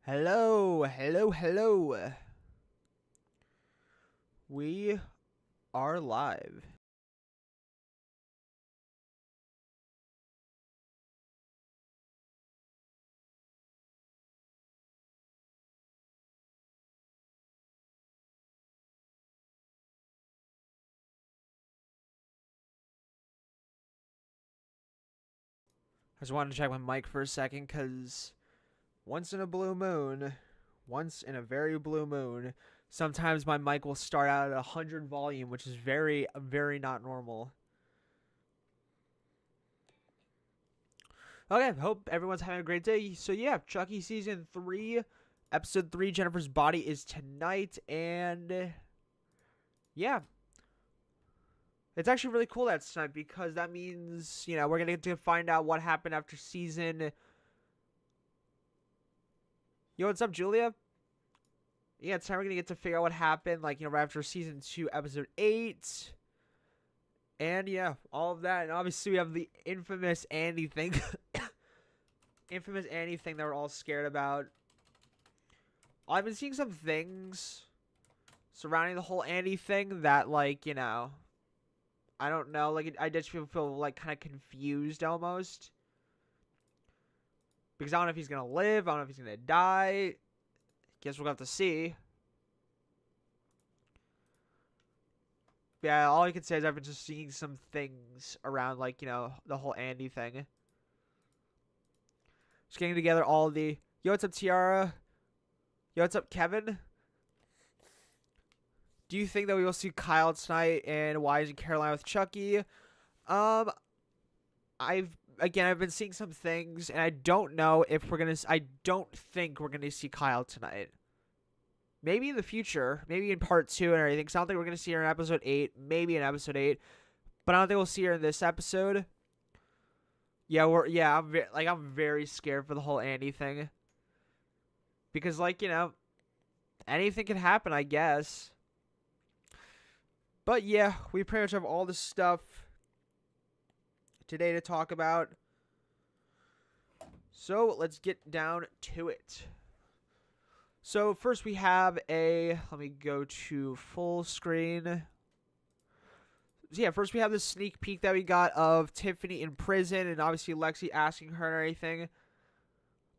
Hello, hello, hello. We are live. I just wanted to check my mic for a second because once in a blue moon, once in a very blue moon, sometimes my mic will start out at 100 volume, which is very, very not normal. Okay, hope everyone's having a great day. So, yeah, Chucky Season 3, Episode 3, Jennifer's Body is tonight, and yeah, it's actually really cool that's tonight because that means, we're going to get to find out what happened after season. Yo, what's up, Julia? Yeah, it's time we're going to get to figure out what happened, right after season 2, episode 8. And yeah, all of that. And obviously, we have the infamous Andy thing. Infamous Andy thing that we're all scared about. I've been seeing some things surrounding the whole Andy thing that, I don't know. I just feel kind of confused almost. Because I don't know if he's going to live. I don't know if he's going to die. Guess we'll have to see. Yeah, all I can say is I've been just seeing some things around, the whole Andy thing. Just getting together all the... Yo, what's up, Tiara? Yo, what's up, Kevin? Do you think that we will see Kyle tonight, and why isn't Caroline with Chucky? I've been seeing some things, and I don't know if we're gonna. I don't think we're gonna see Kyle tonight. Maybe in the future, maybe in part 2 and everything. Cause I don't think we're gonna see her in episode 8. Maybe in episode 8, but I don't think we'll see her in this episode. Yeah, I'm very scared for the whole Andy thing. Because anything can happen, I guess. But yeah, we pretty much have all this stuff today to talk about. So let's get down to it. So first we have let me go to full screen. So yeah, first we have this sneak peek that we got of Tiffany in prison, and obviously Lexi asking her and everything.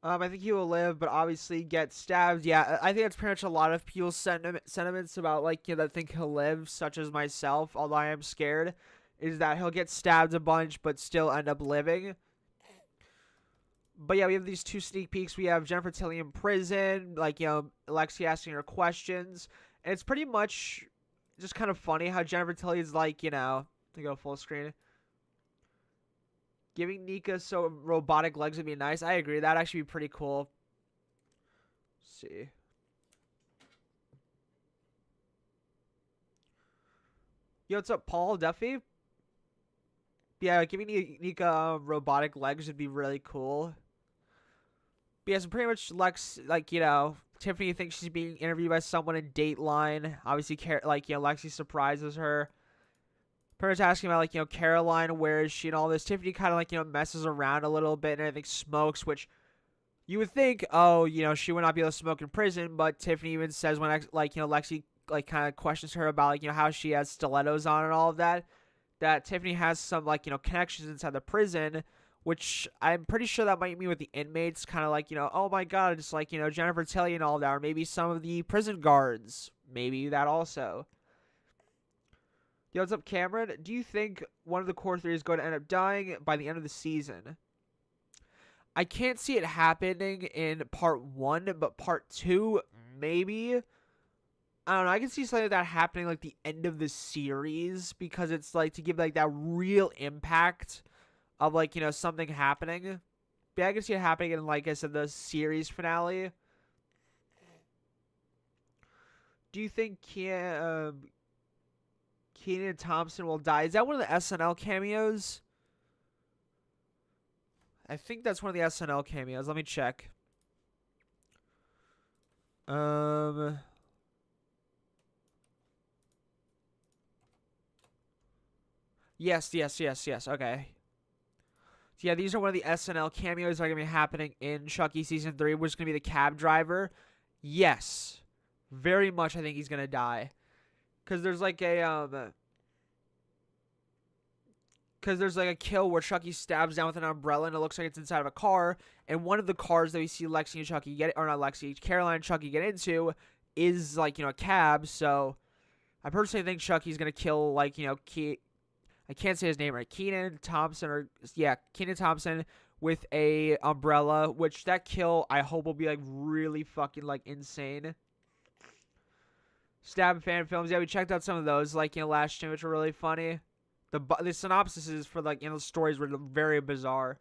I think he will live, but obviously get stabbed. Yeah, I think that's pretty much a lot of people's sentiments about that think he'll live, such as myself. Although I am scared, is that he'll get stabbed a bunch, but still end up living. But yeah, we have these two sneak peeks. We have Jennifer Tilly in prison, Lexi asking her questions, and it's pretty much just kind of funny how Jennifer Tilly is to go full screen. Giving Nika so robotic legs would be nice. I agree. That'd actually be pretty cool. Let's see. Yo, what's up, Paul Duffy? Yeah, giving Nika robotic legs would be really cool. But yeah, so pretty much Tiffany thinks she's being interviewed by someone in Dateline. Obviously, Lexi surprises her. Pretty much asking about, Caroline, where is she and all this. Tiffany kind of, messes around a little bit and I think smokes, which you would think, oh, she would not be able to smoke in prison, but Tiffany even says when, Lexi, kind of questions her about, how she has stilettos on and all of that, that Tiffany has some, connections inside the prison, which I'm pretty sure that might mean with the inmates, kind of oh my god, it's Jennifer Tilly and all that, or maybe some of the prison guards, maybe that also. Yo, what's up, Cameron? Do you think one of the core three is going to end up dying by the end of the season? I can't see it happening in part 1, but part 2, maybe. I don't know. I can see something like that happening the end of the series because it's to give that real impact of something happening. But yeah, I can see it happening in I said, the series finale. Do you think Kenan Thompson will die? Is that one of the SNL cameos? I think that's one of the SNL cameos. Let me check. Yes. Okay. So yeah, these are one of the SNL cameos that are going to be happening in Chucky Season 3, which is going to be the cab driver. Yes. Very much I think he's going to die. Because there's like a, Because there's like a kill where Chucky stabs down with an umbrella and it looks like it's inside of a car. And one of the cars that we see Lexi and Chucky get, or not Lexi, Caroline and Chucky get into is like, a cab. So I personally think Chucky's going to kill like, I can't say his name right. Kenan Thompson with a umbrella, which that kill I hope will be like really fucking like insane. Stab fan films. Yeah, we checked out some of those like, last year, which were really funny. The synopsises for like, the stories were very bizarre.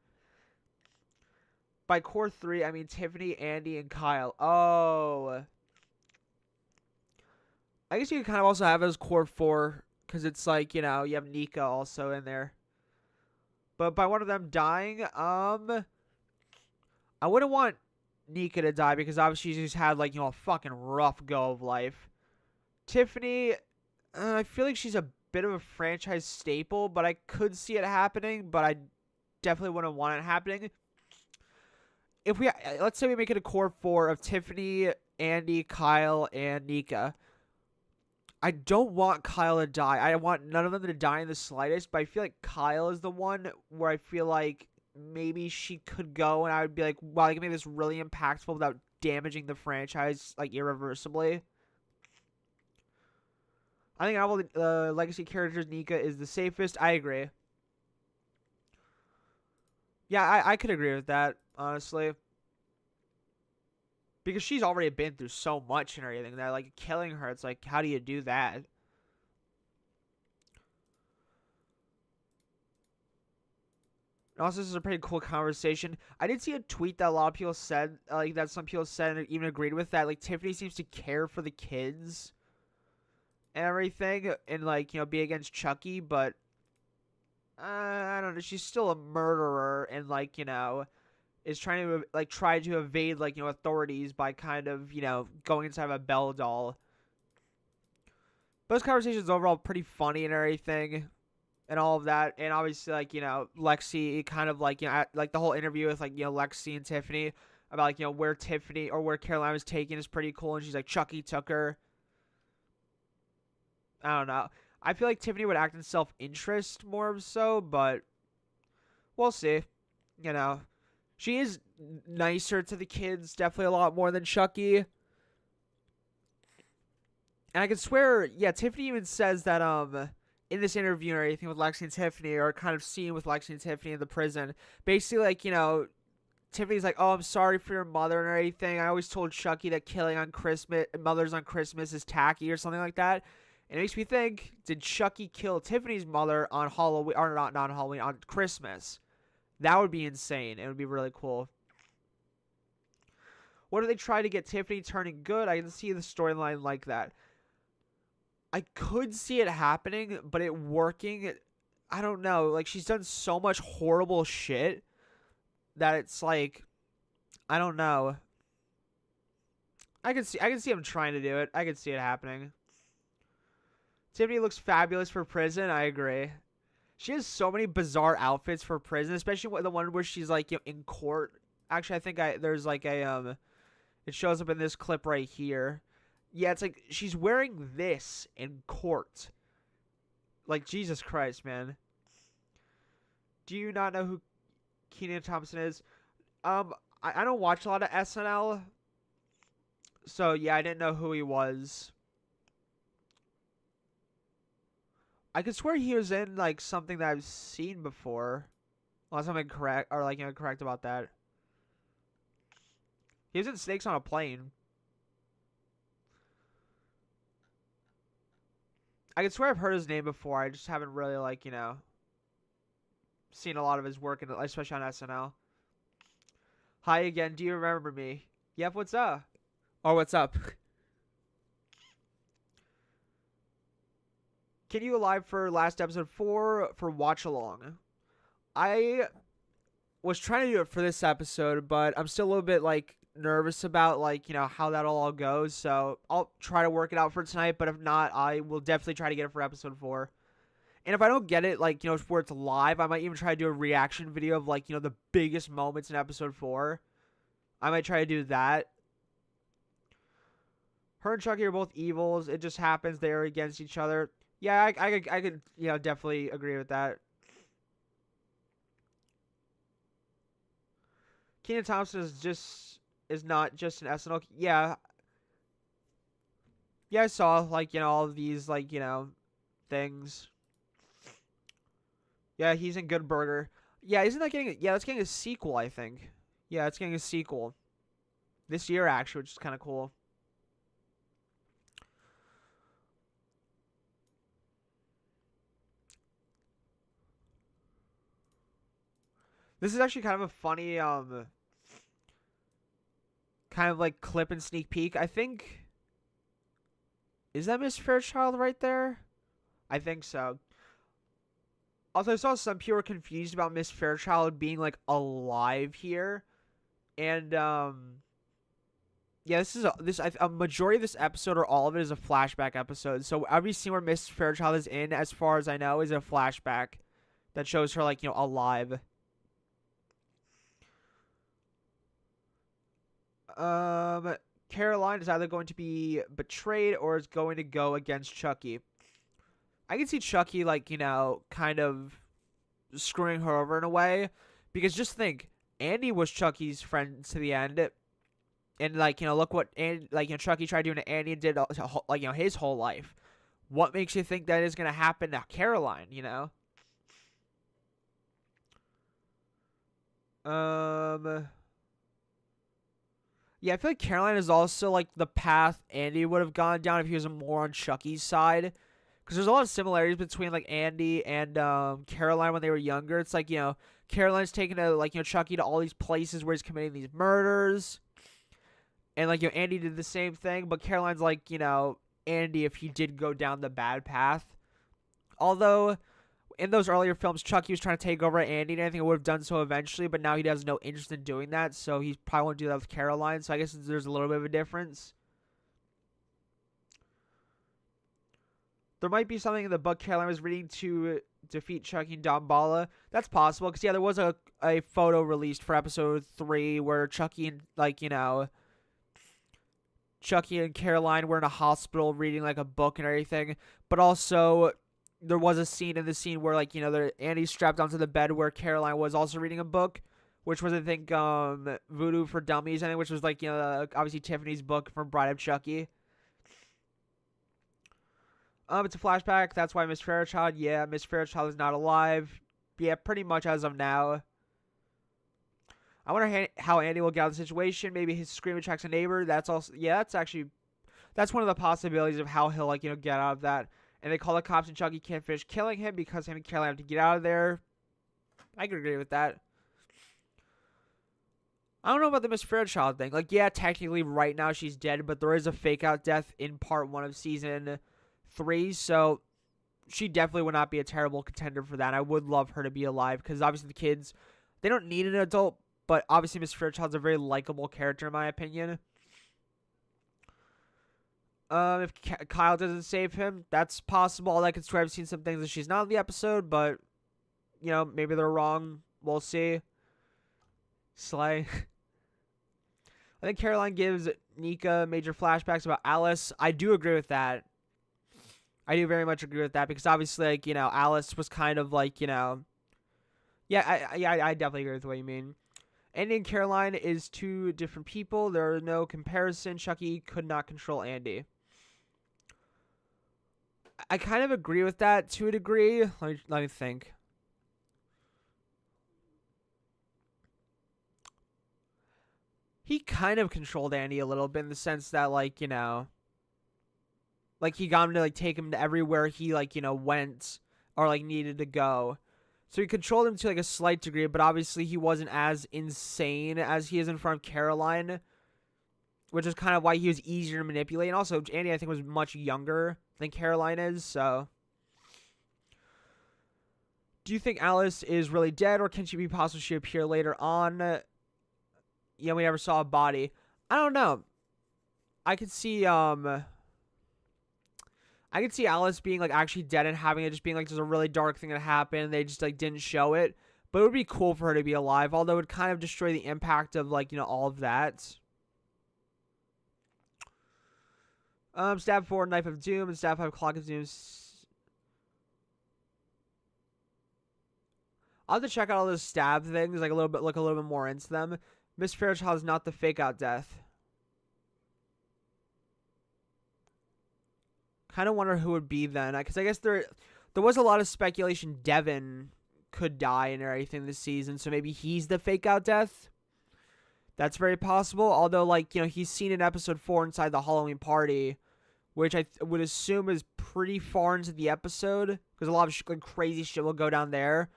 By core 3, I mean Tiffany, Andy, and Kyle. Oh. I guess you could kind of also have it as core 4 because it's like, you have Nika also in there. But by one of them dying, I wouldn't want Nika to die because obviously she's had like, a fucking rough go of life. Tiffany, I feel like she's a bit of a franchise staple, but I could see it happening, but I definitely wouldn't want it happening. If let's say we make it a core 4 of Tiffany, Andy, Kyle, and Nika. I don't want Kyle to die. I want none of them to die in the slightest, but I feel like Kyle is the one where I feel like maybe she could go and I would be like, wow, I can make this really impactful without damaging the franchise like irreversibly. I think out of the legacy characters, Nika is the safest. I agree. Yeah, I could agree with that, honestly. Because she's already been through so much and everything that, like, killing her, it's like, how do you do that? Also, this is a pretty cool conversation. I did see a tweet that a lot of people said, like, that some people said and even agreed with that. Like, Tiffany seems to care for the kids and everything and, like, be against Chucky, but I don't know. She's still a murderer and, like, is trying to try to evade like authorities by kind of going inside of a Belle doll. Those conversations overall pretty funny and everything, and all of that, and obviously like Lexi kind of like like the whole interview with like Lexi and Tiffany about like where Tiffany or where Caroline was taken is pretty cool, and she's like Chucky took her. I don't know. I feel like Tiffany would act in self-interest more so, but we'll see. She is nicer to the kids, definitely a lot more than Chucky. And I can swear, yeah, Tiffany even says that in this interview or anything with Lexi and Tiffany, or kind of scene with Lexi and Tiffany in the prison, basically like, Tiffany's like, oh, I'm sorry for your mother and everything. I always told Chucky that killing on Christmas, mothers on Christmas is tacky or something like that. And it makes me think, did Chucky kill Tiffany's mother on Halloween, or not on Halloween, on Christmas? That would be insane. It would be really cool. What if they try to get Tiffany turning good? I can see the storyline like that. I could see it happening, but it working, I don't know. Like, she's done so much horrible shit that it's like, I don't know. I can see him trying to do it. I can see it happening. Tiffany looks fabulous for prison. I agree. She has so many bizarre outfits for prison, especially the one where she's like in court. Actually, I think there's like a it shows up in this clip right here. Yeah, it's like she's wearing this in court. Like, Jesus Christ, man. Do you not know who Kenan Thompson is? I don't watch a lot of SNL, so yeah, I didn't know who he was. I could swear he was in like something that I've seen before. Unless I'm incorrect or like correct about that. He was in Snakes on a Plane. I could swear I've heard his name before. I just haven't really like, seen a lot of his work, especially on SNL. Hi again. Do you remember me? Yep. What's up? Or what's up? Can you alive for last episode 4 for watch along? I was trying to do it for this episode, but I'm still a little bit like nervous about like how that all goes. So I'll try to work it out for tonight, but if not, I will definitely try to get it for episode 4. And if I don't get it, like, where it's live, I might even try to do a reaction video of, like, the biggest moments in episode 4. I might try to do that. Her and Chucky are both evils. It just happens they're against each other. Yeah, I could, definitely agree with that. Kenan Thompson is not just an SNL. Yeah. Yeah, I saw, like, all of these, like, things. Yeah, he's in Good Burger. Yeah, isn't that getting... Yeah, that's getting a sequel, I think. Yeah, it's getting a sequel. This year, actually, which is kind of cool. This is actually kind of a funny, kind of, like, clip and sneak peek. I think... Is that Miss Fairchild right there? I think so. Also, I saw some people were confused about Miss Fairchild being, like, alive here. And, yeah, a majority of this episode, or all of it, is a flashback episode. So every scene where Miss Fairchild is in, as far as I know, is a flashback that shows her, like, alive. Caroline is either going to be betrayed or is going to go against Chucky. I can see Chucky, like, kind of screwing her over in a way. Because just think, Andy was Chucky's friend to the end. And, like, look what Chucky tried doing to Andy and did, like, his whole life. What makes you think that is going to happen to Caroline, Yeah, I feel like Caroline is also, like, the path Andy would have gone down if he was more on Chucky's side. Because there's a lot of similarities between, like, Andy and Caroline when they were younger. It's like, Caroline's taking Chucky to all these places where he's committing these murders. And, like, Andy did the same thing. But Caroline's like, Andy if he did go down the bad path. Although... in those earlier films, Chucky was trying to take over Andy, and I think it would have done so eventually, but now he has no interest in doing that, so he probably won't do that with Caroline, so I guess there's a little bit of a difference. There might be something in the book Caroline was reading to defeat Chucky and Damballa. That's possible, because, yeah, there was a photo released for episode 3 where Chucky and, Chucky and Caroline were in a hospital reading, like, a book and everything, but also... there was a scene where, like, Andy's strapped onto the bed where Caroline was also reading a book, which was, I think, Voodoo for Dummies, I think, which was, like, obviously Tiffany's book from Bride of Chucky. It's a flashback. That's why Miss Fairchild, yeah, Miss Fairchild is not alive. Yeah, pretty much as of now. I wonder how Andy will get out of the situation. Maybe his scream attracts a neighbor. That's also, yeah, that's one of the possibilities of how he'll, get out of that. And they call the cops and Chucky can't finish killing him because him and Caroline have to get out of there. I could agree with that. I don't know about the Miss Fairchild thing. Like, yeah, technically right now she's dead, but there is a fake out death in part 1 of season 3, so she definitely would not be a terrible contender for that. I would love her to be alive because obviously the kids, they don't need an adult, but obviously Miss Fairchild's a very likable character in my opinion. If Kyle doesn't save him, that's possible. All I can swear I've seen some things that she's not in the episode, but, maybe they're wrong. We'll see. Slay. I think Caroline gives Nika major flashbacks about Alice. I do agree with that. I do very much agree with that because obviously, like, Alice was kind of like, yeah, I definitely agree with what you mean. Andy and Caroline is two different people. There is no comparison. Chucky could not control Andy. I kind of agree with that to a degree. Let me think. He kind of controlled Andy a little bit in the sense that, like, like he got him to, like, take him to everywhere he, like, went or, like, needed to go. So he controlled him to, like, a slight degree, but obviously he wasn't as insane as he is in front of Caroline, which is kind of why he was easier to manipulate. And also, Andy, I think, was much younger than Caroline is, so... Do you think Alice is really dead, or can she be possible she appear later on? Yeah, we never saw a body. I don't know. I could see, I I could see Alice being like actually dead and having it just being like there's a really dark thing that happened. They just like didn't show it, but it would be cool for her to be alive. Although it would kind of destroy the impact of like all of that. Stab 4, Knife of Doom, and Stab 5, Clock of Doom. I'll have to check out all those stab things, like look a little bit more into them. Miss Fairchild is not the fake out death. Kind of wonder who would be then, because I guess there was a lot of speculation Devin could die and everything this season, so maybe he's the fake out death. That's very possible. Although, like, he's seen in episode 4 inside the Halloween party, which I would assume is pretty far into the episode, because a lot of like, crazy shit will go down there.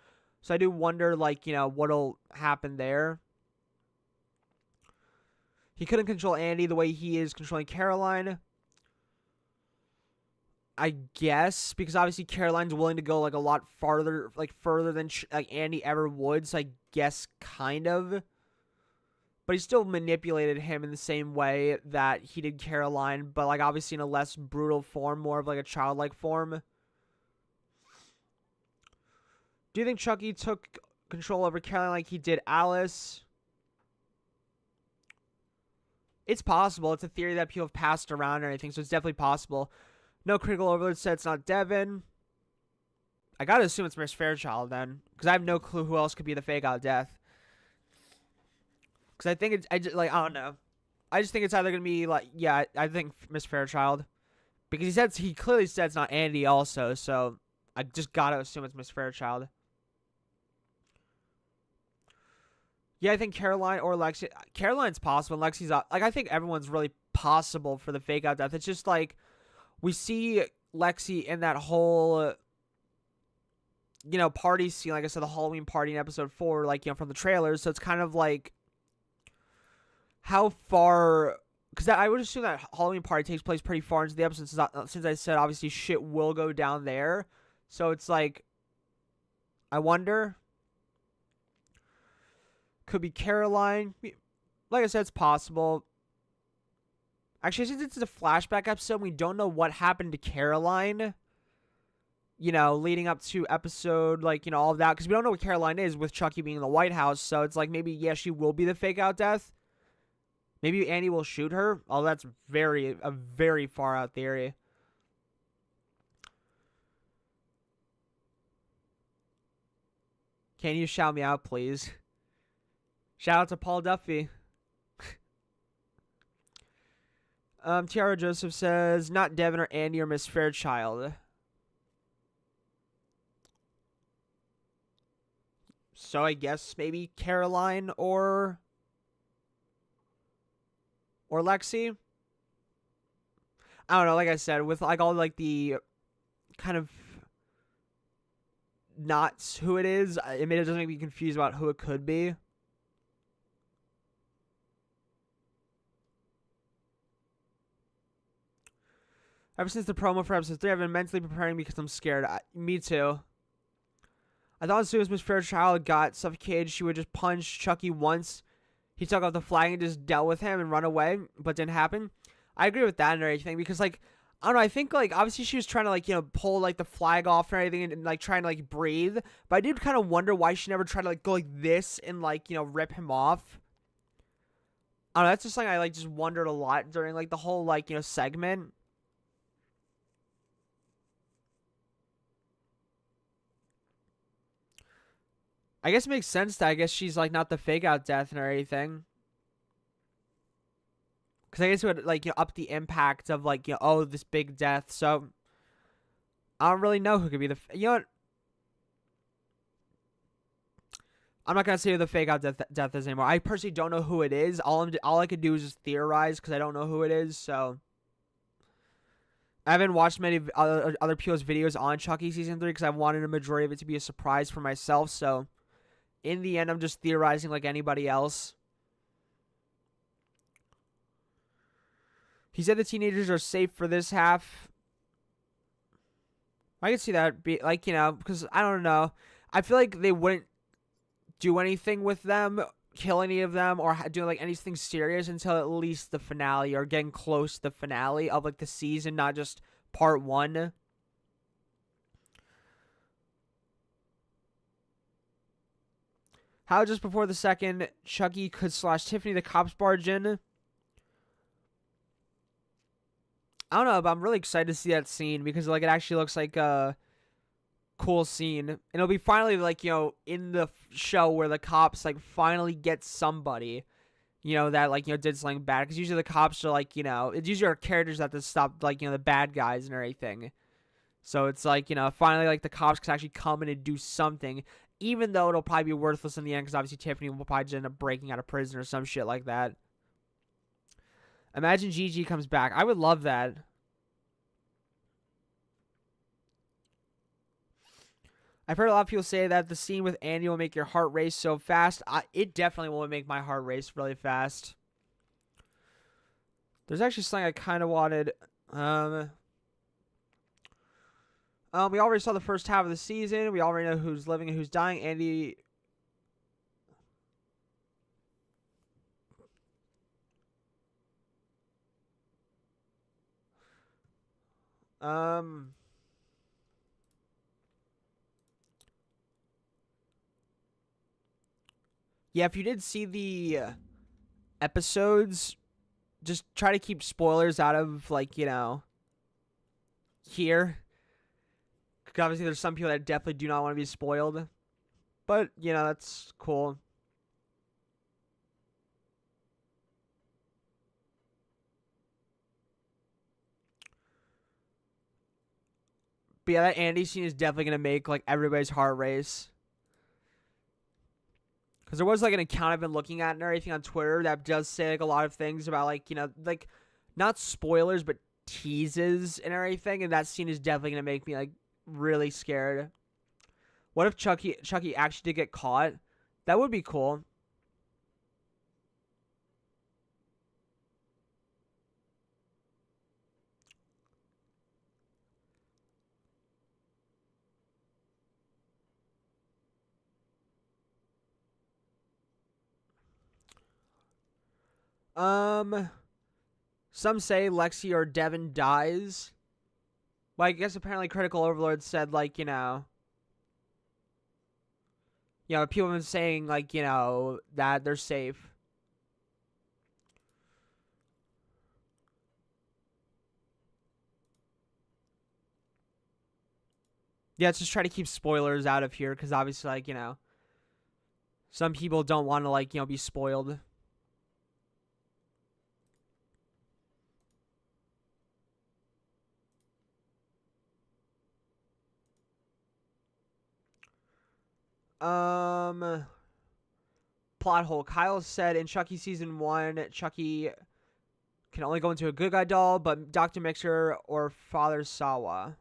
So I do wonder, like, what'll happen there. He couldn't control Andy the way he is controlling Caroline. I guess, because obviously Caroline's willing to go, like, a lot farther, like, further than, like, Andy ever would, so I guess kind of. But he still manipulated him in the same way that he did Caroline, but, like, obviously in a less brutal form, more of, like, a childlike form. Do you think Chucky took control over Caroline like he did Alice? It's possible. It's a theory that people have passed around or anything, so it's definitely possible. No Critical Overlord said it's not Devin. I gotta assume it's Miss Fairchild then, because I have no clue who else could be the fake out death. Because I think it's, I don't know. I just think it's either gonna be like, yeah, I think Miss Fairchild, because he clearly said it's not Andy also, so I just gotta assume it's Miss Fairchild. Yeah, I think Caroline or Lexi. Caroline's possible. And Lexi's like, I think everyone's really possible for the fake out death. It's just like we see Lexi in that whole, party scene. Like I said, the Halloween party in episode 4, like, from the trailers. So it's kind of like how far, because I would assume that Halloween party takes place pretty far into the episode since I said obviously shit will go down there. So it's like, I wonder. Could be Caroline. Like I said, it's possible. Actually, since it's a flashback episode, we don't know what happened to Caroline. Leading up to episode, all of that. Because we don't know what Caroline is with Chucky being in the White House. So it's like, maybe, yeah, she will be the fake out death. Maybe Andy will shoot her. Oh, that's a very far out theory. Can you shout me out, please? Shout out to Paul Duffy. Tiara Joseph says, not Devin or Andy or Miss Fairchild. So I guess maybe Caroline or Lexi. I don't know, like I said, with like all like the kind of not who it is, it doesn't make me confused about who it could be. Ever since the promo for episode 3, I've been mentally preparing because I'm scared. Me too. I thought as soon as Miss Fairchild got suffocated, she would just punch Chucky once. He took off the flag and just dealt with him and run away, but didn't happen. I agree with that and everything because, like, I don't know, I think, like, obviously she was trying to, like, pull, like, the flag off and everything and like, trying to, like, breathe. But I did kind of wonder why she never tried to, like, go like this and, like, rip him off. I don't know, that's just something I, like, just wondered a lot during, like, the whole, like, segment. I guess it makes sense that I guess she's, like, not the fake out death or anything. Because I guess it would, like, up the impact of, like, oh, this big death. So, I don't really know who could be the... You know what? I'm not going to say who the fake out death is anymore. I personally don't know who it is. All I could do is just theorize because I don't know who it is, so... I haven't watched many other people's videos on Chucky Season 3 because I wanted a majority of it to be a surprise for myself, so... In the end, I'm just theorizing like anybody else. He said the teenagers are safe for this half. I could see that be like, because I don't know. I feel like they wouldn't do anything with them, kill any of them, or do like anything serious until at least the finale or getting close to the finale of like the season, not just part 1. How just before the second Chucky could slash Tiffany, the cops barge in. I don't know, but I'm really excited to see that scene because like it actually looks like a cool scene. And it'll be finally like, in the show where the cops like finally get somebody, that like, did something bad. Because usually the cops are like, it's usually our characters that have to stop like, the bad guys and everything. So it's like, finally like the cops can actually come in and do something. Even though it'll probably be worthless in the end because obviously Tiffany will probably just end up breaking out of prison or some shit like that. Imagine Gigi comes back. I would love that. I've heard a lot of people say that the scene with Andy will make your heart race so fast. It definitely will make my heart race really fast. There's actually something I kind of wanted. We already saw the first half of the season. We already know who's living and who's dying. Andy. Yeah, if you did see the episodes, just try to keep spoilers out of, like, here. Because obviously there's some people that definitely do not want to be spoiled. But, that's cool. But yeah, that Andy scene is definitely going to make, like, everybody's heart race. Because there was, like, an account I've been looking at and everything on Twitter that does say, like, a lot of things about, like, like, not spoilers, but teases and everything. And that scene is definitely going to make me, like, really scared. What if Chucky actually did get caught? That would be cool. Some say Lexi or Devin dies. Well, I guess apparently Critical Overlord said, like, people have been saying, like, that they're safe. Yeah, let's just try to keep spoilers out of here, because obviously, like, some people don't want to, like, be spoiled. Plot hole. Kyle said in Chucky season 1, Chucky can only go into a good guy doll, but Dr. Mixer or Father Sawa.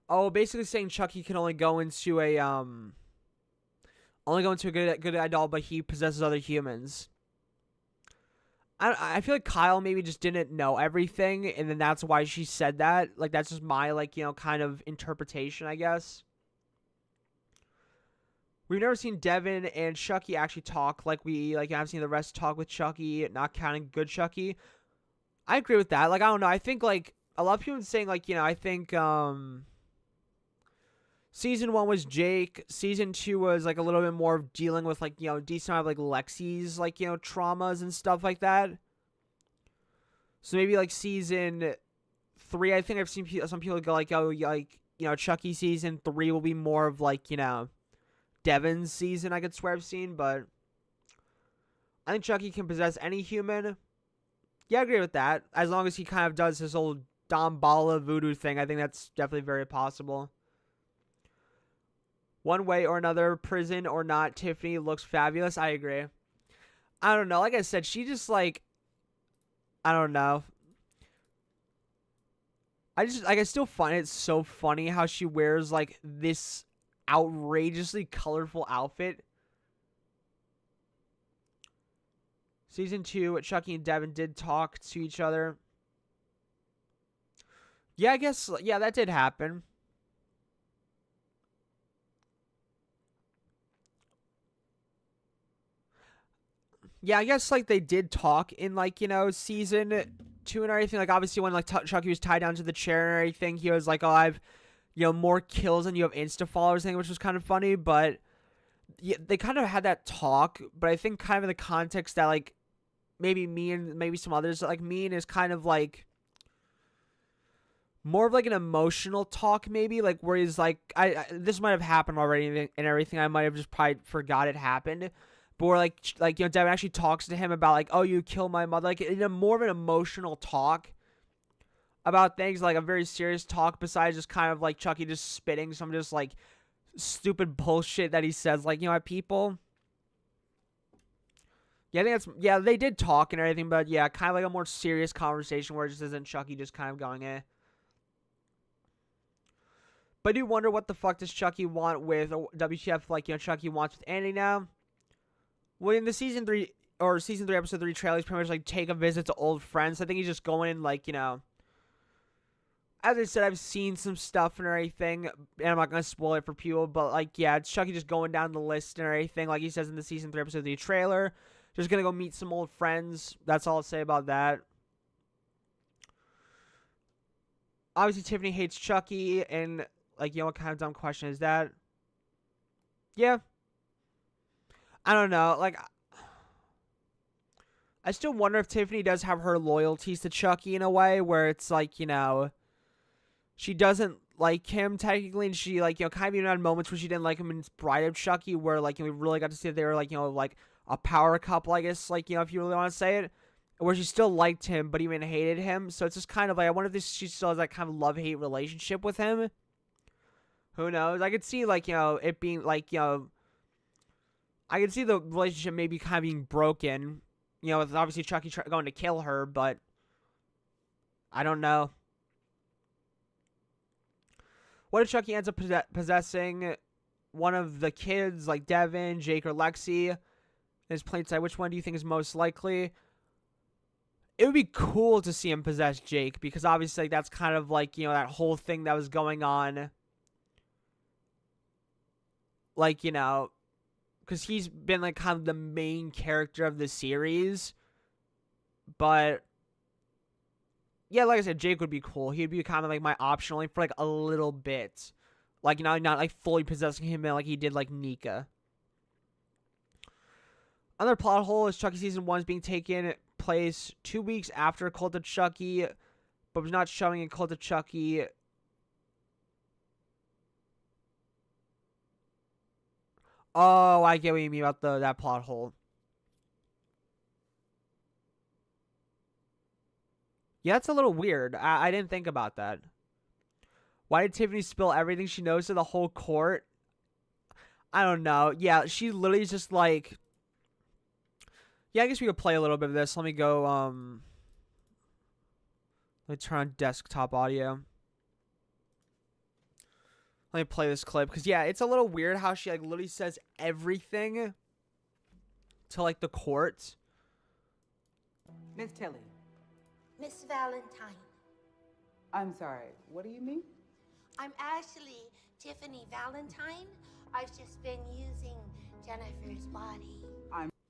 Oh, basically saying Chucky can only go into a good guy doll, but he possesses other humans. I feel like Kyle maybe just didn't know everything, and then that's why she said that. Like, that's just my, like, kind of interpretation, I guess. We've never seen Devin and Chucky actually talk like I've seen the rest talk with Chucky, not counting good Chucky. I agree with that. Like, I don't know. I think, like, a lot of people are saying, like, I think, Season 1 was Jake. Season 2 was, like, a little bit more of dealing with, like, decent amount of, like, Lexi's, like, traumas and stuff like that. So maybe, like, Season 3, I think I've seen some people go, like, oh, like, Chucky Season 3 will be more of, like, Devin's season, I could swear I've seen, but I think Chucky can possess any human. Yeah, I agree with that. As long as he kind of does his old Damballa voodoo thing, I think that's definitely very possible. One way or another, prison or not, Tiffany looks fabulous. I agree. I don't know. Like I said, she just, like, I don't know. I still find it so funny how she wears, like, this outrageously colorful outfit. Season 2, Chucky and Devin did talk to each other. Yeah, I guess, yeah, that did happen. Yeah, I guess like they did talk in like season 2 and everything. Like obviously when like Chucky was tied down to the chair and everything, he was like, "Oh, I've more kills than you have Insta followers," thing, which was kind of funny. But yeah, they kind of had that talk. But I think kind of in the context that like maybe me and maybe some others like Mean is kind of like more of like an emotional talk, maybe like where he's like, I this might have happened already and everything. I might have just probably forgot it happened. But where like Devin actually talks to him about like, "Oh, you killed my mother," like in a more of an emotional talk about things, like a very serious talk. Besides just kind of like Chucky just spitting some just like stupid bullshit that he says, like at people. Yeah, I think that's they did talk and everything, but yeah, kind of like a more serious conversation where it just isn't Chucky just kind of going But I do wonder what the fuck does Chucky want with WTF, like Chucky wants with Andy now. Well, in the season 3 episode 3 trailer, he's pretty much like take a visit to old friends. I think he's just going in like as I said, I've seen some stuff and everything, and I'm not gonna spoil it for people, but like it's Chucky just going down the list and everything, like he says in the season 3 episode 3 trailer. Just gonna go meet some old friends. That's all I'll say about that. Obviously, Tiffany hates Chucky, and like what kind of dumb question is that? Yeah. I don't know. Like, I still wonder if Tiffany does have her loyalties to Chucky in a way where it's like, she doesn't like him technically, and she like, kind of even had moments where she didn't like him in Bride of Chucky, where like we really got to see that they were like, like a power couple, I guess, like, if you really want to say it, where she still liked him but even hated him. So it's just kind of like, I wonder if she still has that kind of love-hate relationship with him. Who knows? I could see like, it being like, I could see the relationship maybe kind of being broken, with obviously Chucky going to kill her, but I don't know. What if Chucky ends up possessing one of the kids, like Devin, Jake, or Lexi, in his plain sight? Which one do you think is most likely? It would be cool to see him possess Jake, because obviously that's kind of like, that whole thing that was going on. Like, because he's been like kind of the main character of the series. But yeah, like I said, Jake would be cool. He'd be kind of like my option only for like a little bit. Like, not like fully possessing him like he did like Nika. Another plot hole is Chucky season 1 is being taken place 2 weeks after Cult of Chucky, but was not showing in Cult of Chucky. Oh, I get what you mean about that plot hole. Yeah, that's a little weird. I didn't think about that. Why did Tiffany spill everything she knows to the whole court? I don't know. Yeah, she literally just like... Yeah, I guess we could play a little bit of this. Let me go, let me turn on desktop audio. Let me play this clip. Because, yeah, it's a little weird how she, like, literally says everything to, like, the court. Miss Tilly. Miss Valentine. I'm sorry, what do you mean? I'm actually Tiffany Valentine. I've just been using Jennifer's body.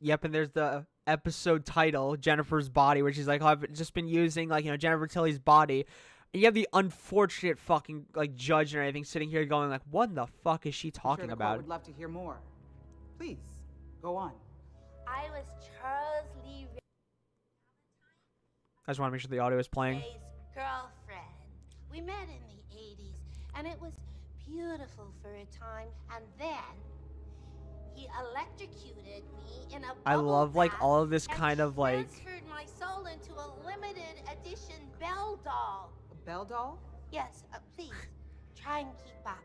Yep, and there's the episode title, Jennifer's Body, which is like, oh, I've just been using, like, Jennifer Tilly's body. And you have the unfortunate fucking, like, judge and everything sitting here going, like, what the fuck is she talking about? I would love to hear more. Please, go on. I was Charles Lee I just want to make sure the audio is playing. Ray's girlfriend. We met in the 80s, and it was beautiful for a time, and then he electrocuted me in a I bubble love, like, bath all of this and kind of, like... transferred my soul into a limited edition Belle doll. A Belle doll? Yes, please, try and keep up.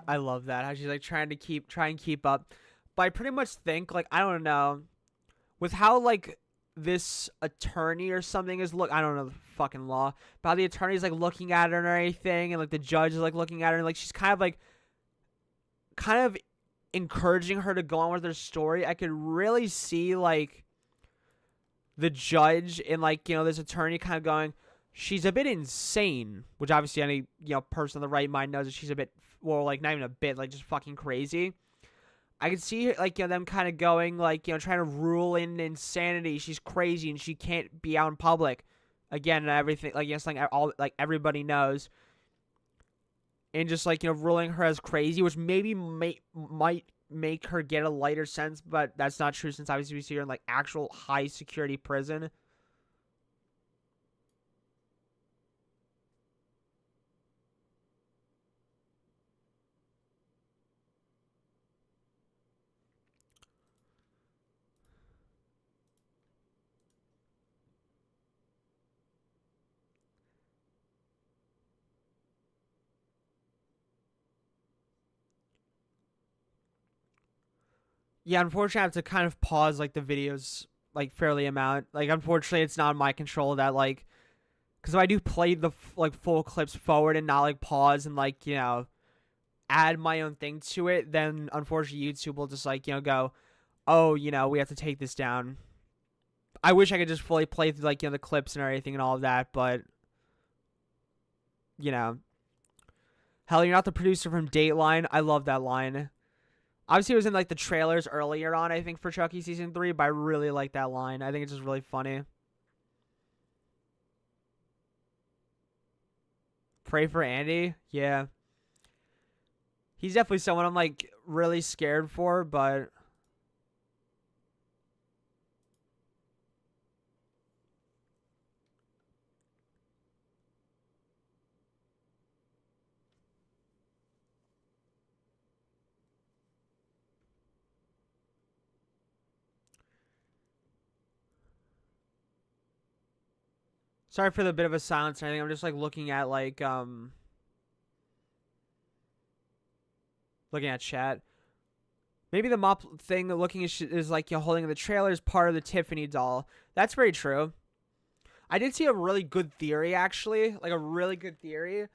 I love that, how she's, like, try and keep up. But I pretty much think, like, I don't know, with how, like, this attorney or something is I don't know the fucking law, but how the attorney's, like, looking at her and everything, and, like, the judge is, like, looking at her, and, like, she's kind of encouraging her to go on with her story. I could really see, like, the judge and, like, this attorney kind of going, she's a bit insane, which obviously any, person in the right mind knows that she's a bit, well, like, not even a bit, like, just fucking crazy. I could see like them kind of going like trying to rule in insanity. She's crazy and she can't be out in public. Again, and everything like something all like everybody knows. And just like ruling her as crazy, which maybe might make her get a lighter sentence, but that's not true since obviously we see her in like actual high security prison. Yeah, unfortunately, I have to kind of pause like the videos like fairly amount. Like, unfortunately, it's not in my control that like, because if I do play the like full clips forward and not like pause and like add my own thing to it, then unfortunately YouTube will just like go, oh we have to take this down. I wish I could just fully play through like the clips and everything and all of that, but hell, you're not the producer from Dateline. I love that line. Obviously, it was in like the trailers earlier on, I think, for Chucky Season 3, but I really like that line. I think it's just really funny. Pray for Andy? Yeah. He's definitely someone I'm like really scared for, but sorry for the bit of a silence and everything. I'm just like looking at like looking at chat. Maybe the mop thing looking is like holding the trailer is part of the Tiffany doll. That's very true. I did see a really good theory actually, like a really good theory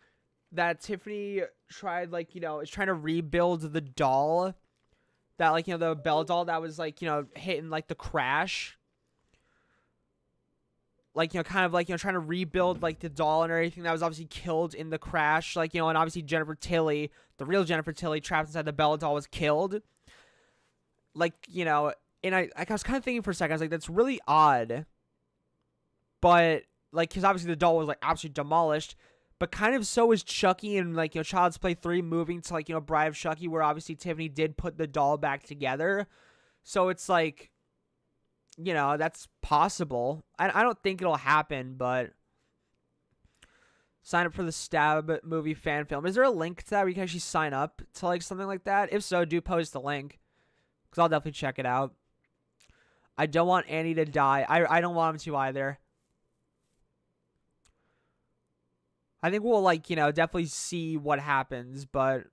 that Tiffany tried like is trying to rebuild the doll that like the Belle doll that was like hit in like the crash. Like kind of like trying to rebuild like the doll and everything that was obviously killed in the crash, like and obviously Jennifer Tilly, the real Jennifer Tilly trapped inside the Belle doll, was killed. Like and I was kind of thinking for a second, I was like, that's really odd, but like because obviously the doll was like absolutely demolished, but kind of so is Chucky and like Child's Play 3 moving to like Bride of Chucky, where obviously Tiffany did put the doll back together, so it's like. That's possible. I don't think it'll happen, but sign up for the Stab movie fan film. Is there a link to that where you can actually sign up to like something like that? If so, do post the link because I'll definitely check it out. I don't want Annie to die. I don't want him to either. I think we'll like definitely see what happens, but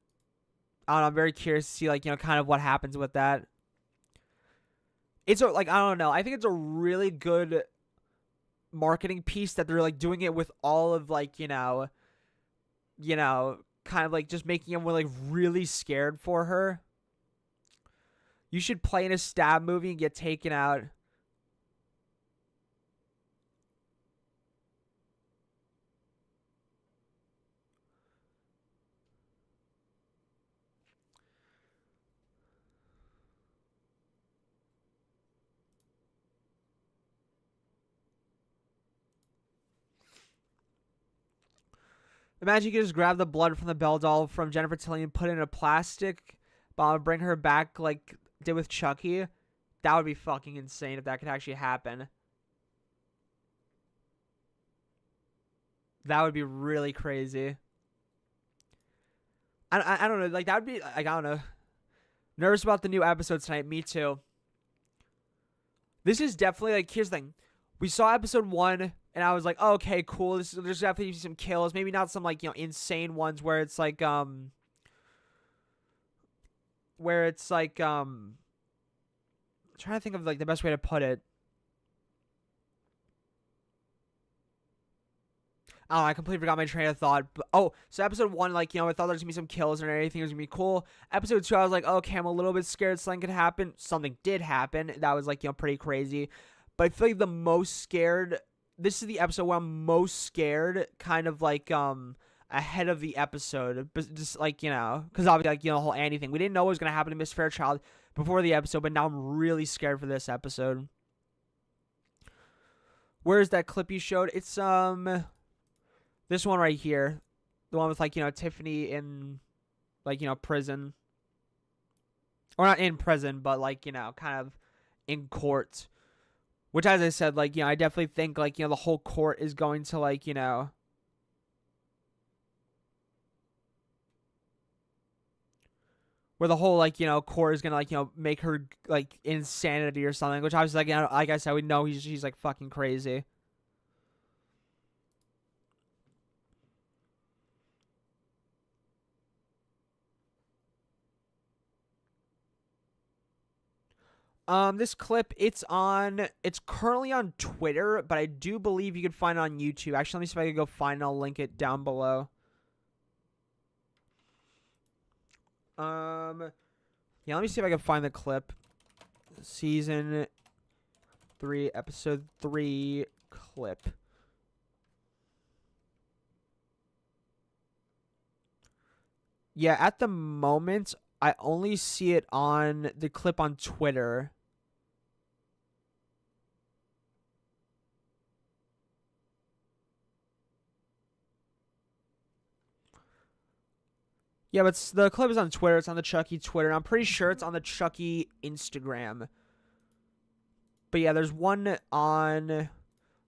I don't know, I'm very curious to see like kind of what happens with that. It's like I don't know. I think it's a really good marketing piece that they're like doing it with all of like kind of like just making everyone like really scared for her. You should play in a Stab movie and get taken out. Imagine you could just grab the blood from the Belle doll from Jennifer Tilly and put it in a plastic bomb and bring her back like did with Chucky. That would be fucking insane if that could actually happen. That would be really crazy. I don't know. Like, that would be, like, I don't know. Nervous about the new episodes tonight. Me too. This is definitely, like, here's the thing. We saw episode 1, and I was like, oh, okay, cool. There's definitely some kills. Maybe not some, like, insane ones where it's, like, I'm trying to think of, like, the best way to put it. Oh, I completely forgot my train of thought. But, so episode 1, like, I thought there was going to be some kills and everything. It was going to be cool. Episode 2, I was like, okay, I'm a little bit scared something could happen. Something did happen. That was, like, pretty crazy. But I feel like the most scared, this is the episode where I'm most scared, kind of like, ahead of the episode, but just like, you know, because obviously, like, you know, the whole Annie thing, we didn't know what was gonna happen to Miss Fairchild before the episode, but now I'm really scared for this episode. Where's that clip you showed? It's this one right here, the one with, like, you know, Tiffany in, like, you know, prison, or not in prison, but, like, you know, kind of in court. Which, as I said, like, you know, I definitely think, like, you know, the whole court is going to, like, you know, where the whole, like, you know, court is gonna, like, you know, make her, like, insanity or something. Which obviously, like, you know, like I said, we know she's like fucking crazy. This clip, it's currently on Twitter, but I do believe you can find it on YouTube. Actually, let me see if I can go find it. I'll link it down below. Yeah, let me see if I can find the clip. Season 3, episode 3 clip. Yeah, at the moment, I only see it on the clip on Twitter. Yeah, but the clip is on Twitter. It's on the Chucky Twitter. And I'm pretty sure it's on the Chucky Instagram. But yeah, there's one on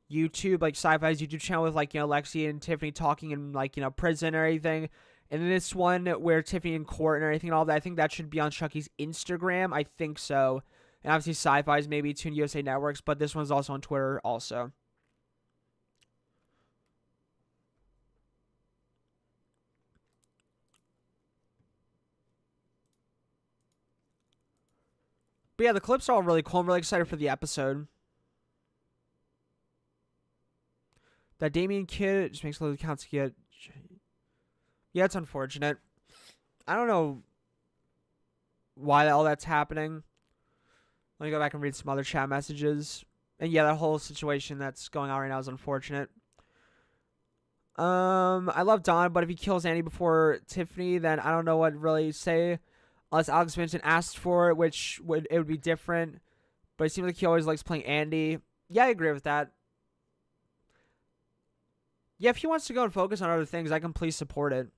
YouTube, like Sci-Fi's YouTube channel with, like, you know, Lexi and Tiffany talking in, like, you know, prison and everything. And then this one where Tiffany in court and everything and all that, I think that should be on Chucky's Instagram. I think so. And obviously Sci-Fi's maybe Toon USA Networks, but this one's also on Twitter also. But yeah, the clips are all really cool. I'm really excited for the episode. That Damien kid just makes a little counts to get. Yeah, it's unfortunate. I don't know why all that's happening. Let me go back and read some other chat messages. And yeah, that whole situation that's going on right now is unfortunate. I love Don, but if he kills Annie before Tiffany, then I don't know what to really say. Unless Alex Vincent asked for it, which would be different. But it seems like he always likes playing Andy. Yeah, I agree with that. Yeah, if he wants to go and focus on other things, I can please support it.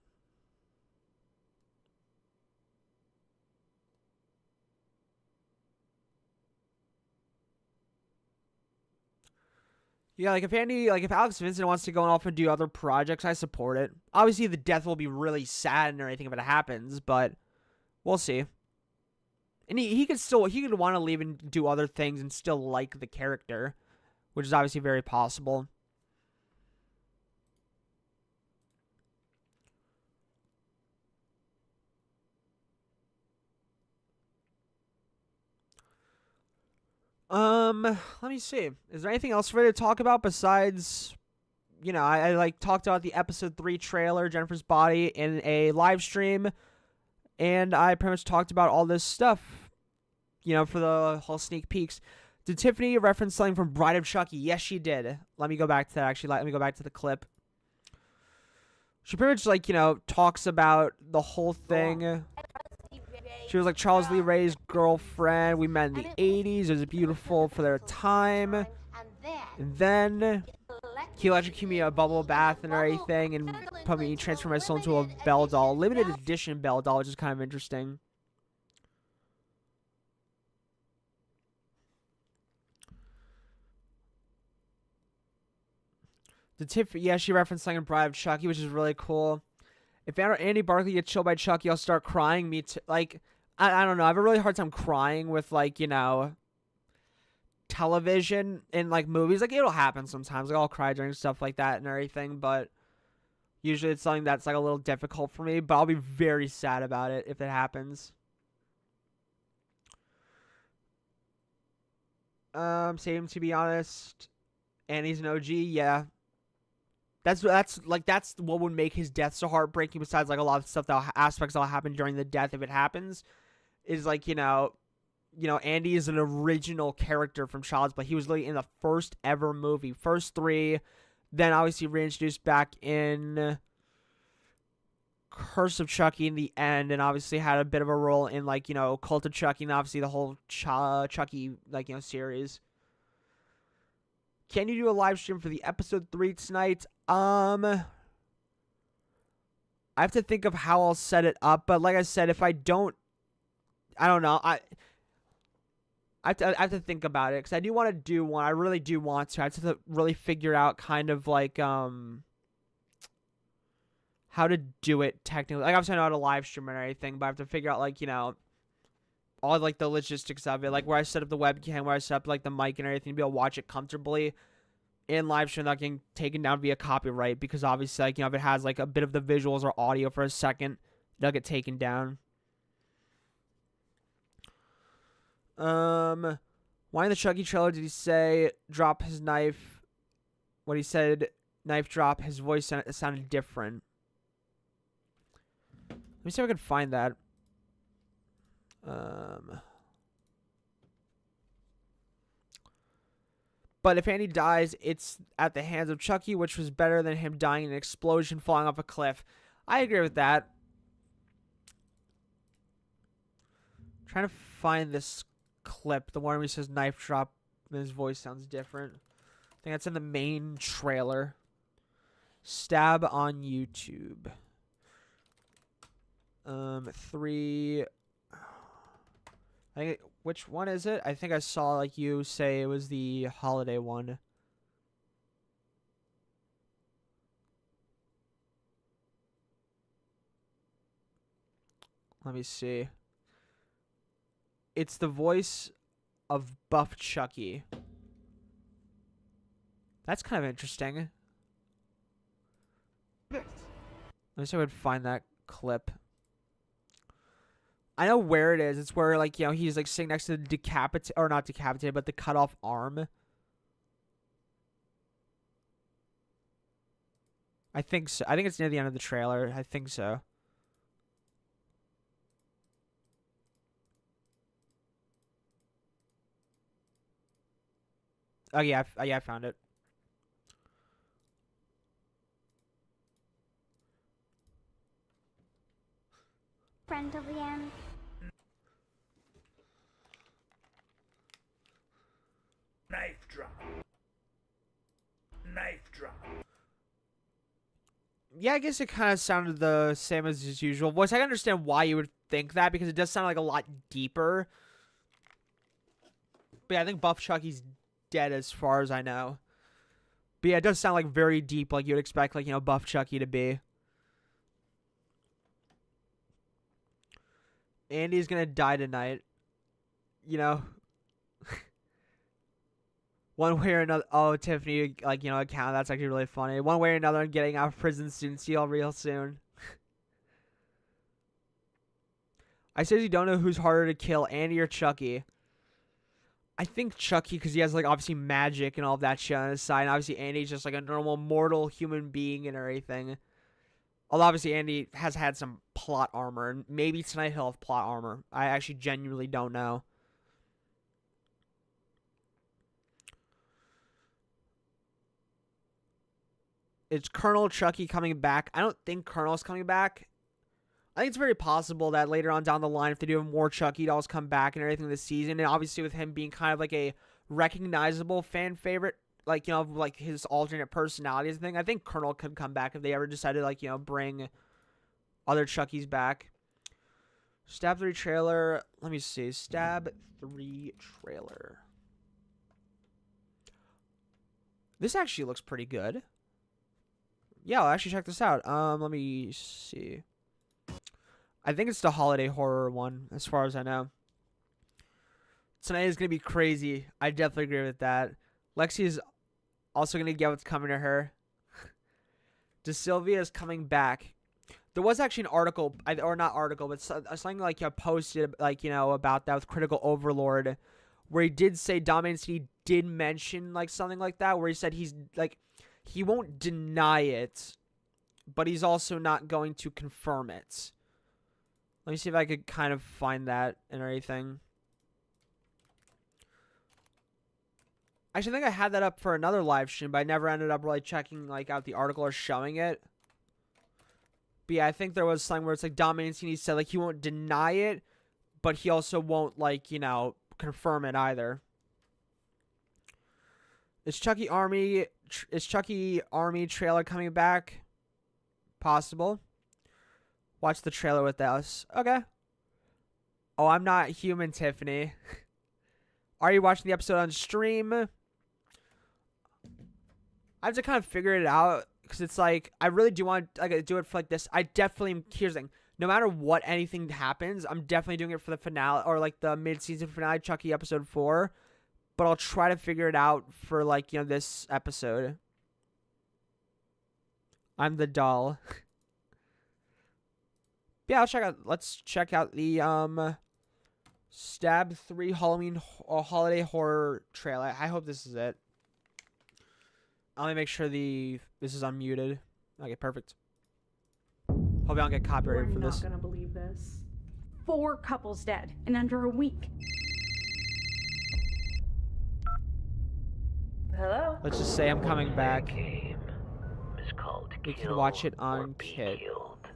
Yeah, like if Alex Vincent wants to go off and do other projects, I support it. Obviously, the death will be really sad and everything if it happens, but we'll see. And he could want to leave and do other things and still like the character, which is obviously very possible. Let me see. Is there anything else for me to talk about besides, you know, I like talked about the episode 3 trailer, Jennifer's Body, in a live stream, and I pretty much talked about all this stuff, you know, for the whole sneak peeks. Did Tiffany reference something from Bride of Chucky? Yes, she did. Let me go back to that, actually. Let me go back to the clip. She pretty much, like, you know, talks about the whole thing. She was like Charles Lee Ray's girlfriend. We met in the 80s. It was beautiful for their time. And then he electrocuted me in a bubble bath and everything and put me, transferred my soul into a Belle doll. Limited edition Belle doll, which is kind of interesting. Yeah, she referenced something in Bride of Chucky, which is really cool. If Andy Barkley gets killed by Chucky, I'll start crying. Me too. Like, I don't know. I have a really hard time crying with, like, you know, television and, like, movies. Like, it'll happen sometimes. Like, I'll cry during stuff like that and everything. But usually it's something that's, like, a little difficult for me. But I'll be very sad about it if it happens. Same, to be honest. Annie's an OG, yeah. That's what would make his death so heartbreaking. Besides, like, a lot of stuff aspects that'll happen during the death if it happens, is like, you know, Andy is an original character from Child's Play. He was literally in the first ever movie, first 3, then obviously reintroduced back in Curse of Chucky in the end, and obviously had a bit of a role in, like, you know, Cult of Chucky, and obviously the whole Chucky, like, you know, series. Can you do a live stream for the episode 3 tonight? I have to think of how I'll set it up, but like I said, if I don't know. I have to think about it, because I do want to do one. I really do want to. I have to really figure out kind of like how to do it technically. Like, obviously I know how to live stream and everything, but I have to figure out, like, you know, all like the logistics of it, like where I set up the webcam, where I set up like the mic and everything to be able to watch it comfortably in live stream without getting taken down via copyright, because obviously, like, you know, if it has like a bit of the visuals or audio for a second, they'll get taken down. Why in the Chucky trailer did he say drop his knife? When he said knife drop, his voice sounded different. Let me see if I can find that. But if Andy dies, it's at the hands of Chucky, which was better than him dying in an explosion falling off a cliff. I agree with that. I'm trying to find this clip, the one where he says knife drop and his voice sounds different. I think that's in the main trailer. Stab on YouTube. 3. I think which one is it? I think I saw like you say it was the holiday one. Let me see. It's the voice of Buff Chucky. That's kind of interesting. Let me see if I could find that clip. I know where it is. It's where, like, you know, he's like sitting next to the not decapitated, but the cut off arm. I think so. I think it's near the end of the trailer. I think so. Oh yeah, I found it. Friend DeLorean. Knife drop. Knife drop. Yeah, I guess it kind of sounded the same as his usual voice. I can understand why you would think that, because it does sound like a lot deeper. But yeah, I think Buff Chucky's dead as far as I know. But yeah, it does sound like very deep, like you would expect, like, you know, Buff Chucky to be. Andy's gonna die tonight. You know. One way or another. Oh, Tiffany, like, you know, account. That's actually really funny. One way or another, I'm getting out of prison soon. See y'all real soon. I seriously don't know who's harder to kill, Andy or Chucky. I think Chucky, because he has, like, obviously magic and all of that shit on his side. And obviously Andy's just like a normal mortal human being and everything. Although obviously Andy has had some plot armor. And maybe tonight he'll have plot armor. I actually genuinely don't know. Is Colonel Chucky coming back? I don't think Colonel's coming back. I think it's very possible that later on down the line, if they do have more Chucky dolls come back and everything this season, and obviously with him being kind of like a recognizable fan favorite, like, you know, like his alternate personalities and thing, I think Colonel could come back if they ever decided, like, you know, bring other Chuckies back. Stab 3 trailer. Let me see. Stab 3 trailer. This actually looks pretty good. Yeah, I'll actually check this out. Let me see. I think it's the holiday horror one, as far as I know. Tonight is going to be crazy. I definitely agree with that. Lexi is also going to get what's coming to her. DeSylvia is coming back. There was actually an article, or not article, but something like you posted, like, you know, about that with Critical Overlord, where he did say Dominant City did mention, like, something like that, where he said he's, like, he won't deny it, but he's also not going to confirm it. Let me see if I could kind of find that and everything. Actually, I think I had that up for another live stream, but I never ended up really checking, like, out the article or showing it. But yeah, I think there was something where it's like Don Mancini said like he won't deny it, but he also won't like, you know, confirm it either. Is Chucky Army trailer coming back? Possible. Watch the trailer with us. Okay. Oh, I'm not human, Tiffany. Are you watching the episode on stream? I have to kind of figure it out because it's like I really do want to do it for like this. I definitely am. Here's the thing. No matter what anything happens, I'm definitely doing it for the finale or like the mid-season finale, Chucky episode 4. But I'll try to figure it out for like, you know, this episode. I'm the doll. Yeah, let's check out the Stab 3 Halloween holiday horror trailer. I hope this is it. Let me make sure this is unmuted. Okay, perfect. Hope I don't get copyrighted for this. You're not gonna believe this. 4 couples dead in under a week. Hello? Let's just say I'm coming back. Game is called We can Kill watch it or on Be Kit. Killed.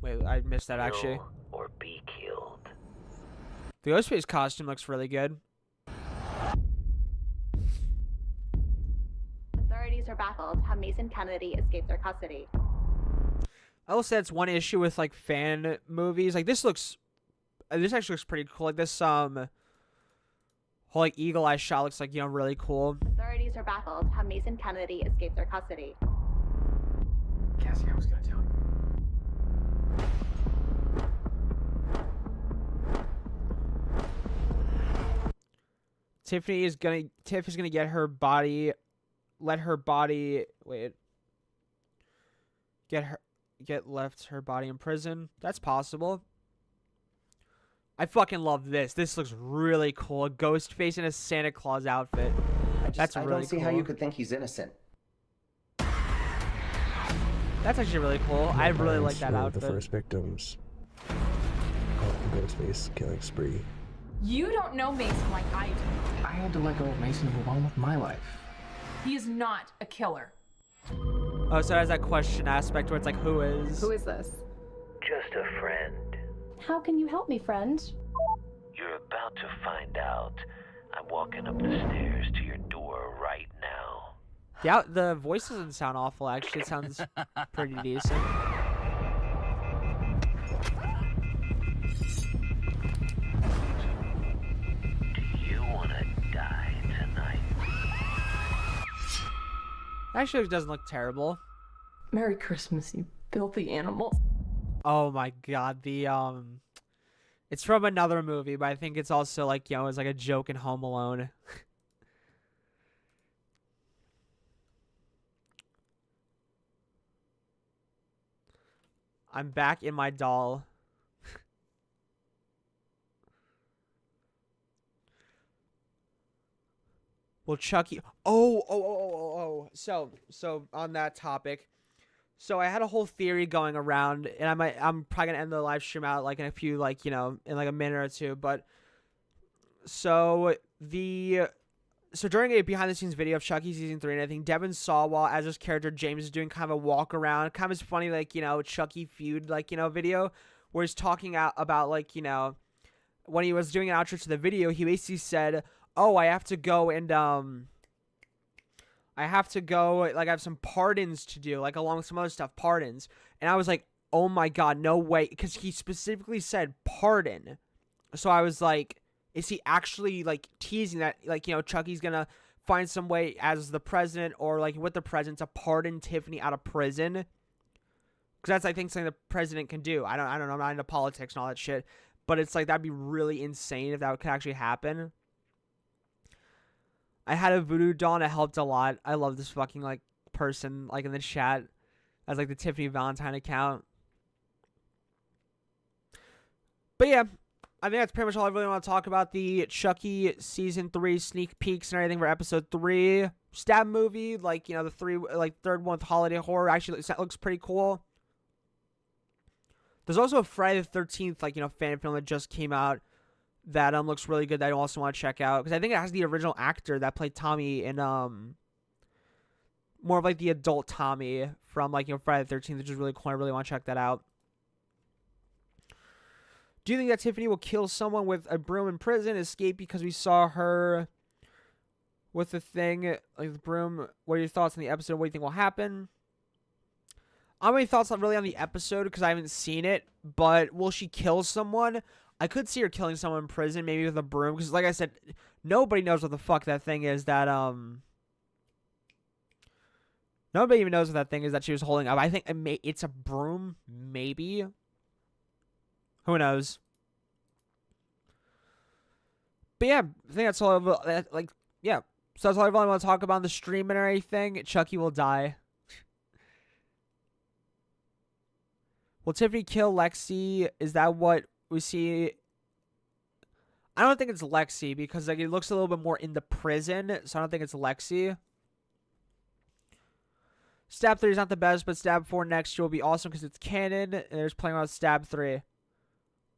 Wait, I missed that actually. Kill or be killed. The Ghostface costume looks really good. Authorities are baffled how Mason Kennedy escaped their custody. I will say that's one issue with like fan movies. Like this actually looks pretty cool. Like this whole like eagle eye shot looks like, you know, really cool. Authorities are baffled how Mason Kennedy escaped their custody. Cassie, I was gonna tell you. Tiff is gonna get her body, let her body left her body in prison. That's possible. I fucking love this. This looks really cool. A ghost face in a Santa Claus outfit. That's really cool. I don't see how you could think he's innocent. That's actually really cool. I really like that outfit. The first victims of the Ghostface killing spree. You don't know Mason like I do. I had to let go of Mason to move on with my life. He is not a killer. Oh, so it has that question aspect where it's like, who is? Who is this? Just a friend. How can you help me, friend? You're about to find out. I'm walking up the stairs to your door right now. Yeah, the voice doesn't sound awful, actually. It sounds pretty decent. Do you want to die tonight? Actually, it doesn't look terrible. Merry Christmas, you filthy animal. Oh my god, it's from another movie, but I think it's also like, you know, it's like a joke in Home Alone. I'm back in my doll. Well, Chucky. Oh. So on that topic. So I had a whole theory going around, and I'm probably gonna end the live stream out like in a few, like, you know, in like a minute or two. But so during a behind the scenes video of Chucky season 3, and I think Devin Sawwall as his character James is doing kind of a walk around, kind of funny, like, you know, Chucky feud, like, you know, video where he's talking about, like, you know, when he was doing an outro to the video, he basically said, "Oh, I have to go and I have some pardons to do, like, along with some other stuff, pardons." And I was like, oh my god, no way, because he specifically said pardon. So I was like, is he actually, like, teasing that, like, you know, Chucky's gonna find some way as the president or, like, with the president to pardon Tiffany out of prison? Because that's, I think, something the president can do. I don't know, I'm not into politics and all that shit, but it's like, that'd be really insane if that could actually happen. I had a voodoo doll and it helped a lot. I love this fucking, like, person, like, in the chat as, like, the Tiffany Valentine account. But yeah, I think that's pretty much all I really want to talk about. The Chucky season 3 sneak peeks and everything for episode 3. Stab movie, like, you know, the third one with holiday horror. Actually, that looks pretty cool. There's also a Friday the 13th, like, you know, fan film that just came out that looks really good that I also want to check out, because I think it has the original actor that played Tommy in more of like the adult Tommy from like Friday the 13th, which is really cool. I really want to check that out. Do you think that Tiffany will kill someone with a broom in prison, escape because we saw her with the thing, like the broom? What are your thoughts on the episode? What do you think will happen? I don't have any thoughts really on the episode because I haven't seen it, but will she kill someone? I could see her killing someone in prison, maybe with a broom, because like I said, nobody knows what the fuck that thing is that, nobody even knows what that thing is that she was holding up. I think it's a broom, maybe. Who knows? But yeah, I think that's all. Yeah. So that's all I really want to talk about in the stream and everything. Chucky will die. Will Tiffany kill Lexi? Is that what we see? I don't think it's Lexi because like it looks a little bit more in the prison, so I don't think it's Lexi. Stab 3 is not the best, but Stab 4 next year will be awesome because it's canon. And there's playing around with Stab 3.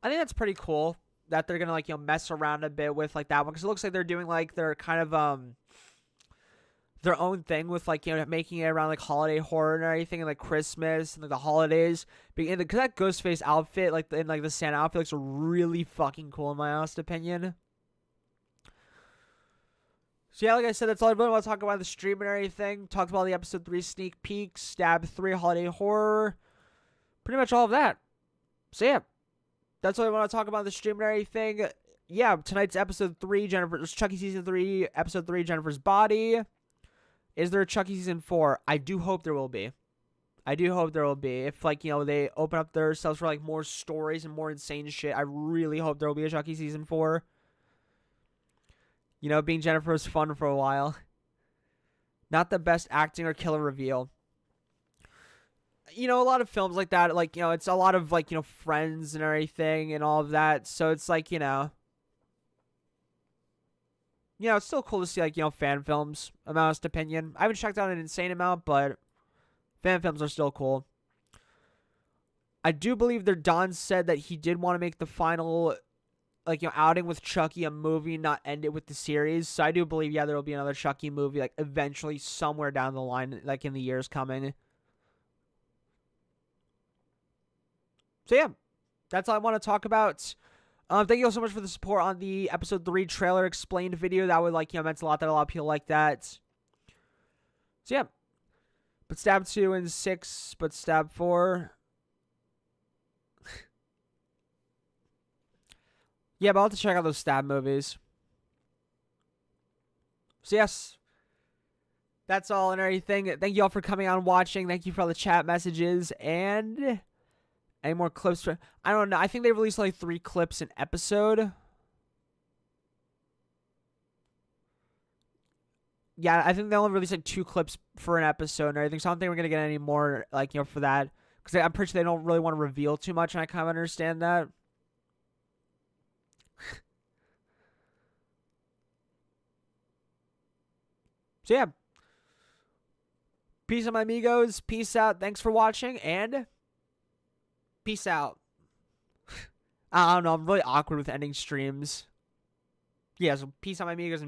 I think that's pretty cool that they're gonna like mess around a bit with like that one because it looks like they're doing like their kind of their own thing with like making it around like holiday horror and everything and like Christmas and like the holidays because that Ghostface outfit like in like the Santa outfit looks really fucking cool in my honest opinion. So yeah, like I said, that's all I really want to talk about the stream and everything. Talked about the episode 3 sneak peek, Stab 3 holiday horror, pretty much all of that. So yeah. That's what I want to talk about the stream and everything. Yeah, tonight's episode 3, Chucky season 3, episode 3, Jennifer's Body. Is there a Chucky season 4? I do hope there will be. I do hope there will be. If like they open up themselves for like more stories and more insane shit, I really hope there will be a Chucky season 4. Being Jennifer was fun for a while. Not the best acting or killer reveal. A lot of films like that, like, it's a lot of, like, Friends and everything and all of that. So it's like, it's still cool to see, like, fan films, in my honest opinion. I haven't checked out an insane amount, but fan films are still cool. I do believe that Don said that he did want to make the final, like, outing with Chucky a movie, not end it with the series. So I do believe, yeah, there will be another Chucky movie, like, eventually somewhere down the line, like, in the years coming. So yeah, that's all I want to talk about. Thank you all so much for the support on the episode 3 trailer explained video. That would meant a lot that a lot of people like that. So yeah, but Stab 2 and 6, but Stab 4. Yeah, but I'll have to check out those Stab movies. So yes, that's all and everything. Thank you all for coming out and watching. Thank you for all the chat messages and. Any more clips? I don't know. I think they released like 3 clips an episode. Yeah, I think they only released like 2 clips for an episode and everything. So I don't think we're going to get any more like, for that. Because I'm pretty sure they don't really want to reveal too much. And I kind of understand that. So yeah. Peace out, my amigos. Peace out. Thanks for watching. And... peace out. I don't know. I'm really awkward with ending streams. Yeah, so peace out, my amigos.